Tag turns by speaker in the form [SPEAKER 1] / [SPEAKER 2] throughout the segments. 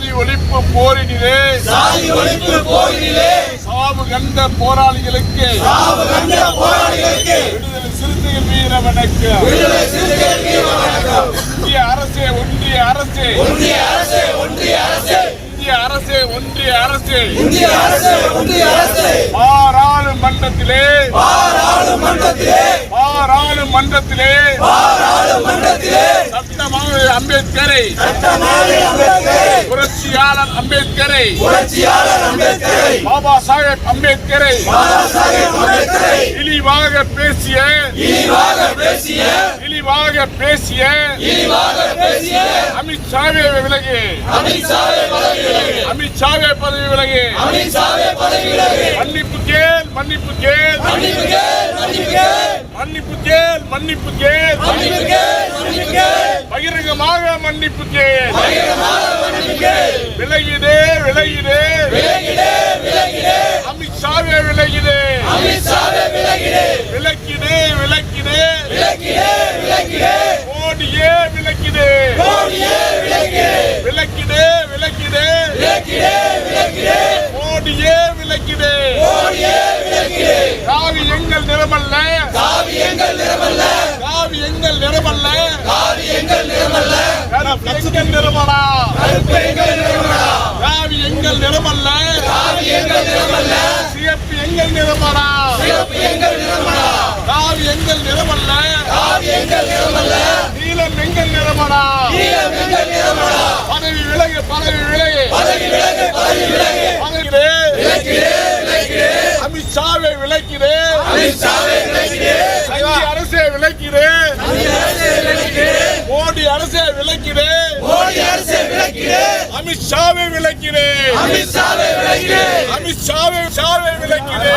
[SPEAKER 1] சாதி ஒழிப்பு போரினிலே சாவு கண்ட போராளிகளுக்கு விடுதலை சிறுத்தைகள் வீர வணக்கம். ஒன்றிய அரசே ஒன்றிய அரசே பாராளுமன்றத்திலே சட்டமாவே அம்பேத்கரை புரட்சியாளர் அம்பேத்கரை பாபா சாஹேப் அம்பேத்கரை இழிவாக பேசிய அமித்ஷாவே விலகு, அமித்ஷாவே பதவி விலகு, மன்னிப்பு கேள், பகிரங்கமாக மன்னிப்பு கேள், விலகிடு, அமித்ஷாவே விலகிடு, மோடியே விலகிடு, மோடியே விலகிடு. காவி எங்கள் நிறமல்ல, காவி எங்கள் நிறமடா, காவி எங்கள் நிறமல்ல, சிவப்பு எங்கள் நிறமடா, காவி எங்கள் நிறமல்ல, நீலம் எங்கள் நிறமடா. பதவி விலகு, அமித்ஷாவை விலக்கிடு, அரசே விலக்கிடு, மோடி அரசே விலக்கிடு, அமித்ஷாவை விலக்கிடு, அமித்ஷாவை விலக்கிடு.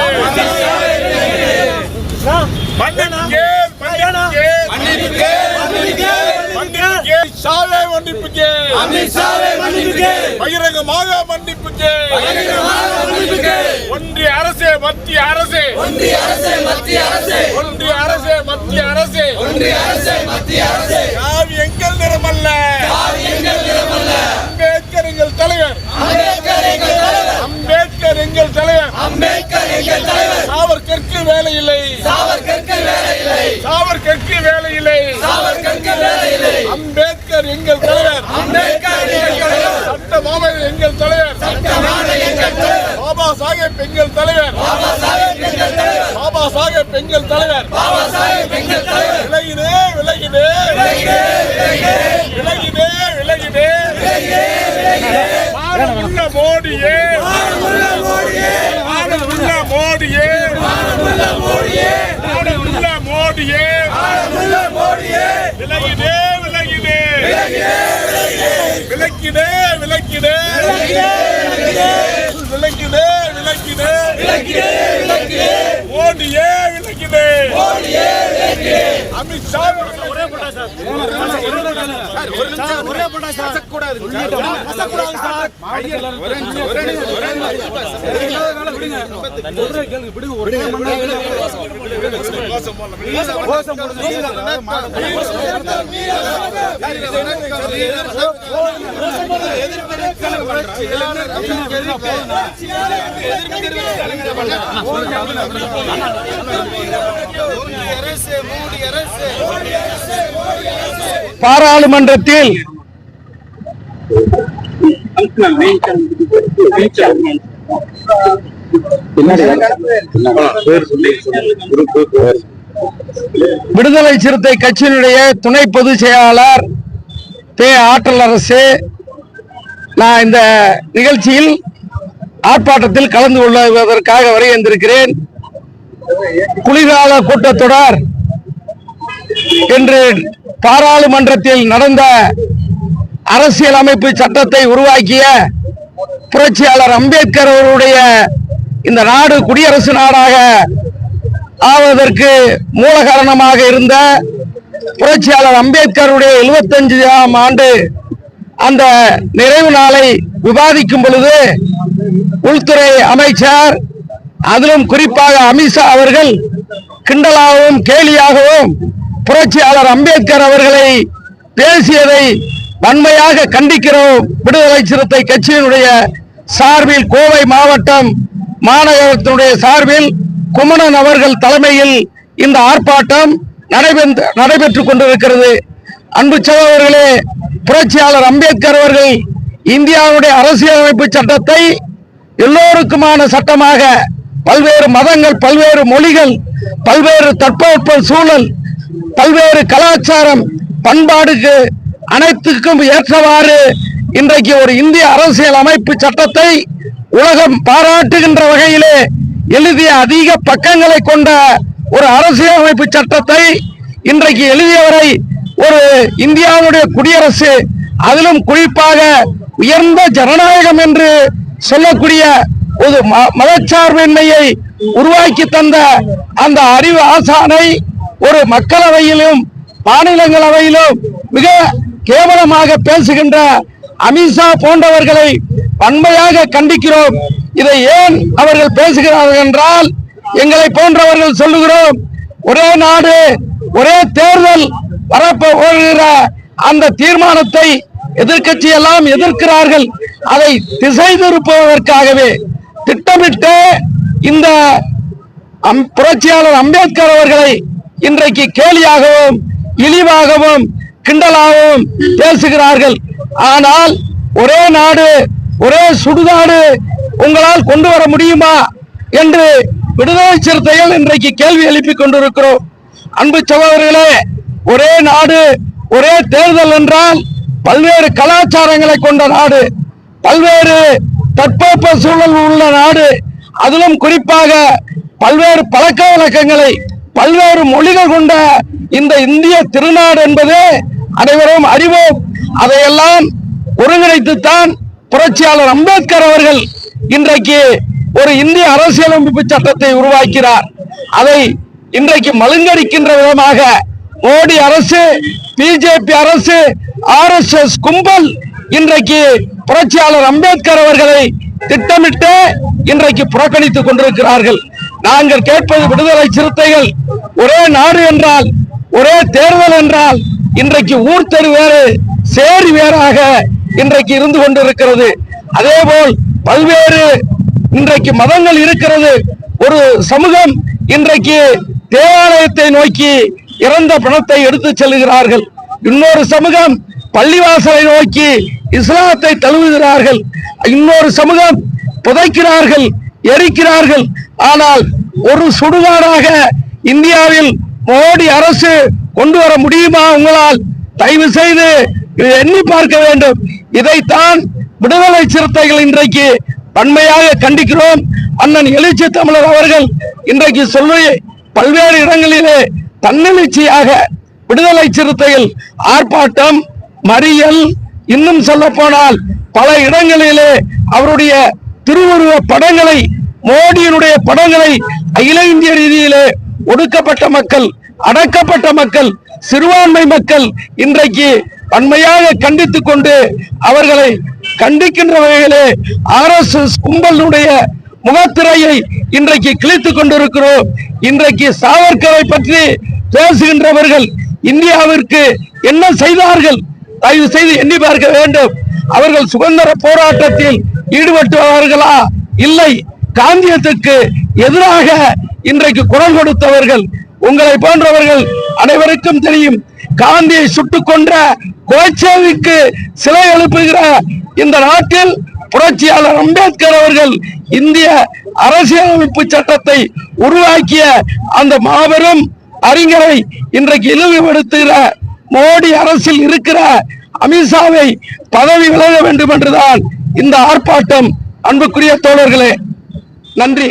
[SPEAKER 1] பகிரங்கமாக மன்னிப்பு கேள். ஒன்றிய அரசே மத்திய அரசே, காவி எங்கள் நிறமல்ல, அம்பேத்கர் எங்கள் தலைவர், சாவர்கருக்கு வேலை இல்லை, அம்பேத்கர் எங்கள் தலைவர், சட்டமாவே எங்கள் தலைவர், பாபா சாஹேப் எங்கள் தலைவர், விலகிடு, மானமுள்ள மோடியே, மோடியே விலகிடு, அமித்ஷா
[SPEAKER 2] பாராளுமன்றத்தில் விடுதலை சிறுத்தை கட்சியினுடைய துணை பொதுச் செயலாளர் ஆற்றல் அரசு, நான் இந்த நிகழ்ச்சியில் ஆர்ப்பாட்டத்தில் கலந்து கொள்வதற்காக வருகின்றேன். குளிர்கால கூட்டத்தொடர் என்று பாராளுமன்றத்தில் நடந்த அரசியல் அமைப்பு சட்டத்தை உருவாக்கிய புரட்சியாளர் அம்பேத்கர் அவருடைய இந்த நாடு குடியரசு நாடாக ஆவதற்கு மூல காரணமாக இருந்த புரட்சியாளர் அம்பேத்கருடைய 75ஆம் ஆண்டு அந்த நிறைவு நாளை விவாதிக்கும் பொழுது உள்துறை அமைச்சர், அதிலும் குறிப்பாக அமித்ஷா அவர்கள் கிண்டலாகவும் கேலியாகவும் புரட்சியாளர் அம்பேத்கர் அவர்களை பேசியதை வன்மையாக கண்டிக்கிறோம். விடுதலை சிறுத்தை கட்சியினுடைய சார்பில் கோவை மாவட்டம் மாநகரத்தினுடைய சார்பில் குமணன் அவர்கள் தலைமையில் இந்த ஆர்ப்பாட்டம் நடைபெற்றுக் கொண்டிருக்கிறது. அன்பு சகோதரர்களே, புரட்சியாளர் அம்பேத்கர் அவர்கள் இந்தியாவுடைய அரசியலமைப்பு சட்டத்தை எல்லோருக்குமான சட்டமாக பல்வேறு மதங்கள், பல்வேறு மொழிகள், பல்வேறு தட்பவெப்ப சூழல், பல்வேறு கலாச்சாரம், பண்பாடுக்கு அனைத்துக்கும் ஏற்றவாறு இன்றைக்கு ஒரு இந்திய அரசியல் அமைப்பு சட்டத்தை உலகம் பாராட்டுகின்ற வகையிலே எழுதிய அதிக பக்கங்களை கொண்ட ஒரு அரசியல் அமைப்பு சட்டத்தை இன்றைக்கு எழுதியவரை ஒரு இந்தியாவுடைய குடியரசு, அதிலும் குறிப்பாக உயர்ந்த ஜனநாயகம் என்று சொல்லக்கூடிய ஒரு மதச்சார்பின்மையை உருவாக்கி தந்த அந்த அறிவு ஆசானை ஒரு மக்களவையிலும் மாநிலங்களவையிலும் மிக கேவலமாக பேசுகின்ற அமித்ஷா போன்றவர்களை வன்மையாக கண்டிக்கிறோம். இதை ஏன் அவர்கள் பேசுகிறார்கள் என்றால், எங்களை போன்றவர்கள் சொல்லுகிறோம், ஒரே நாடு ஒரே தேர்தல் வரப்போகிற அந்த தீர்மானத்தை எதிர்க்கட்சி எல்லாம் எதிர்க்கிறார்கள். அதை திசை திருப்புவதற்காகவே திட்டமிட்டு இந்த புரட்சியாளர் அம்பேத்கர் அவர்களை இன்றைக்கு கேலியாகவும் இழிவாகவும் கிண்டலாகவும் பேசுகிறார்கள். ஆனால் ஒரே நாடு ஒரே சுடுகாடு உங்களால் கொண்டு வர முடியுமா என்று விடுதலை சிறுத்தைகள் இன்றைக்கு கேள்வி எழுப்பிக் கொண்டிருக்கிறோம். அன்பு சகோதரர்களே, ஒரே நாடு ஒரே தேர்தல் என்றால் பல்வேறு கலாச்சாரங்களை கொண்ட நாடு, பல்வேறு தட்பவெப்ப சூழல் உள்ள நாடு, அதிலும் குறிப்பாக பல்வேறு பழக்க வழக்கங்களை, பல்வேறு மொழிகள் கொண்ட இந்த இந்திய திருநாடு என்பது அனைவரும் அறிவோம். அதையெல்லாம் ஒருங்கிணைத்துத்தான் புரட்சியாளர் அம்பேத்கர் அவர்கள் இன்றைக்கு ஒரு இந்திய அரசியலமைப்பு சட்டத்தை உருவாக்கிறார். அதை இன்றைக்கு மழுங்கடிக்கின்ற விதமாக மோடி அரசு, பிஜேபி அரசு, RSS கும்பல் இன்றைக்கு புரட்சியாளர் அம்பேத்கர் அவர்களை திட்டமிட்டு இன்றைக்கு புறக்கணித்துக் கொண்டிருக்கிறார்கள். நாங்கள் கேட்பது, விடுதலை சிறுத்தைகள் ஒரே நாடு என்றால், ஒரே தேர்தல் என்றால், இன்றைக்கு ஊர் தெரு வேறு சேரி வேறாக இன்றைக்கு இருந்து கொண்டிருக்கிறது. அதேபோல் பல்வேறு இன்றைக்கு மதங்கள் இருக்கிறது. ஒரு சமூகம் இன்றைக்கு தேவாலயத்தை நோக்கி இறந்த பணத்தை எடுத்து செல்கிறார்கள். இன்னொரு சமூகம் பள்ளிவாசலை நோக்கி இஸ்லாத்தை தழுவுகிறார்கள். இன்னொரு சமூகம் புதைக்கிறார்கள், எரிக்கிறார்கள். ஆனால் ஒரு சுடுகாடாக இந்தியாவில் மோடி அரசு கொண்டு வர முடியுமா உங்களால்? தயவு செய்து எண்ணி பார்க்க வேண்டும். இதைத்தான் விடுதலை சிறுத்தைகள் இன்றைக்கு வன்மையாக கண்டிக்கிறோம். அண்ணன் எழுச்சி தமிழர் அவர்கள் இன்றைக்கு சொல்லி பல்வேறு இடங்களிலே தன்னெழுச்சியாக விடுதலை சிறுத்தைகள் ஆர்ப்பாட்டம், மறியல், இன்னும் சொல்ல போனால் பல இடங்களிலே அவருடைய திருவுருவ படங்களை, மோடியினுடைய படங்களை அகில இந்திய ரீதியிலே ஒடுக்கப்பட்ட மக்கள், அடக்கப்பட்ட மக்கள், சிறுபான்மை மக்கள் இன்றைக்கு வன்மையாக கண்டித்துக் கொண்டு அவர்களை கண்டிக்கின்ற வகையிலே RSS கும்பலுடைய முகத்திரையை இன்றைக்கு கிழித்துக் கொண்டிருக்கிறோம். இன்றைக்கு சாவர்கரை பற்றி பேசுகின்றவர்கள் இந்தியாவிற்கு என்ன செய்தார்கள்? தயவு செய்து எண்ணி பார்க்க வேண்டும். அவர்கள் சுதந்திர போராட்டத்தில் ஈடுபட்டவர்களா? இல்லை. காந்தியத்துக்கு எதிராக இன்றைக்கு குரல் கொடுத்தவர்கள். உங்களை போன்றவர்கள் அனைவருக்கும் தெரியும். காந்தியை சுட்டுக் கொன்ற கோட்சேவுக்கு சிலை எழுப்புகிற இந்த நாட்டில் புரட்சியாளர் அம்பேத்கர் அவர்கள் இந்திய அரசியலமைப்பு சட்டத்தை உருவாக்கிய அந்த மாபெரும் அறிஞரை இன்றைக்கு இழிவுபடுத்துகிற மோடி அரசில் இருக்கிற அமித்ஷாவை பதவி விலக வேண்டும் என்றுதான் இந்த ஆர்ப்பாட்டம். அன்புக்குரிய தோழர்களே, நன்றி.